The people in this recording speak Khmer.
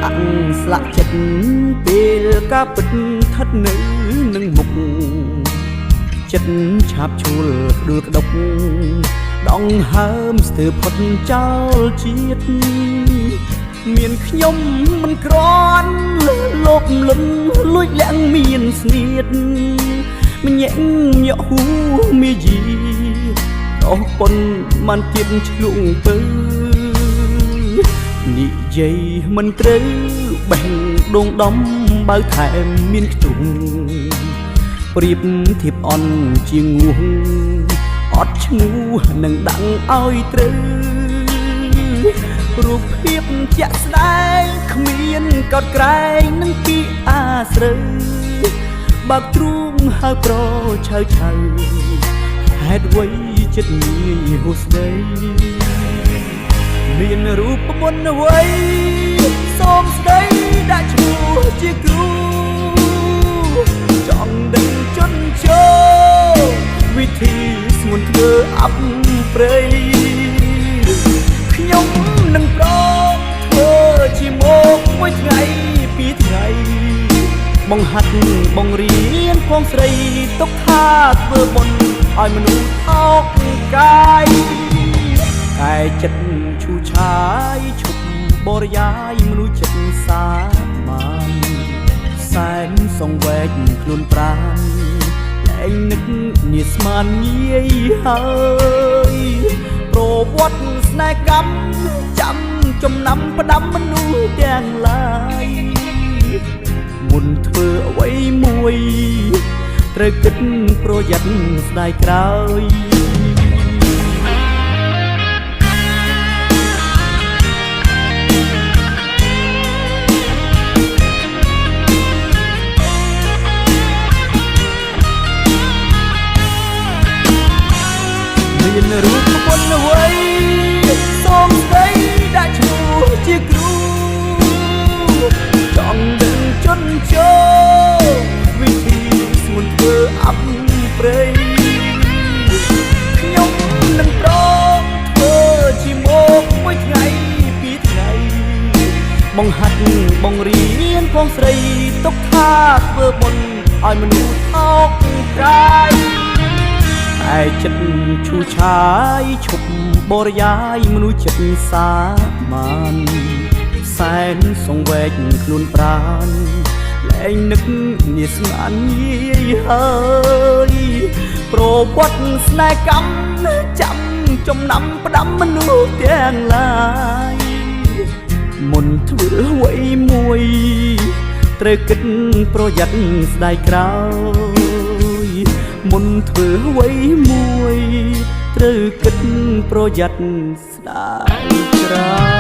អាក់ស្លាក់ចិត្តពេលការពិតស្ថិតនៅនឹងមុខចិត្តឆាប់ឈួលដួលក្តុកដងហើមស្ទើរផុតចោលជាតិមានខ្ញុំមិនក្រាន់លោភលន់លួចលាក់មានស្នៀតម្ញាក់ញាក់ហួមាយីអស់ប៉ុនមិនទៀតឆ្លងទៅនិយាយមិនត្រូវបេះដងដំបើថែមមានខ្ទង់ប្រៀបធៀបអន់ជាងងួងអត់ឈ្មោះនឹងដឹងឲ្យត្រូវរូបភាពជាក់ស្ដែងគ្មានកោតក្រែងនឹងពីអាស្រូវបើកទ្រូងហើយប្រឆៅឆៅហេតុអ្វីចិត្តងាយហួសស្ដីមានរូបមន្តអ្វីសូមស្ដីដាក់ឈ្មោះជាគ្រូចង់ដឹងជន់ជោវិធីស្ងួនធ្វើអប់ព្រៃខ្ញុំនឹងប្រងធ្វើជាមកមួយថ្ងៃពីរថ្ងៃបង្ហាត់បង្រៀនផងស្រីទុកថាធ្វើបុណ្យឲ្យមនុស្សអោកកាយកាយចិត្តឈូឆាយឈប់បរិយាយមនុស្សចិត្តសាមានសែនសងវែកខ្លួនប្រាណលែងនឹកញាស្មានងាយហើយប្រវត្តិស្នេហ៍កម្មចាំចំណាំផ្ដាំមនុស្សទាំងឡាយមុនធ្វើអ្វីមួយត្រូវគិតប្រយ័ត្នស្ដាយក្រោយមានរូបមន្តអ្វីសូមស្ដីដាក់ឈ្មោះជាគ្រូចង់ដឹងជន់ជោវិធីស្ងួនធ្វើអប់ព្រៃខ្ញុំនឹងប្រងធ្វើជាមកមួយថ្ងៃពីរថ្ងៃបង្ហាត់បង្រៀនផងស្រីទុកថាធ្វើបុណ្យឲ្យមនុស្សអោកកាយឯចិត្តឈូឆាយឈប់បរិយាយមនុស្សចិត្តសាមានសែនសងវែកខ្លួនប្រាណលែងនឹកញាស្មានងាយហើយប្រវត្តិស្នេហ៍កម្មចាំចំណាំផ្ដាំមនុស្សទាំងឡាយមុនធ្វើអ្វីមួយត្រូវគិតប្រយ័ត្នស្ដាយក្រោយមុនធ្វើអ្វីមួយត្រូវគិតប្រយ័ត្នស្ដាយក្រោយ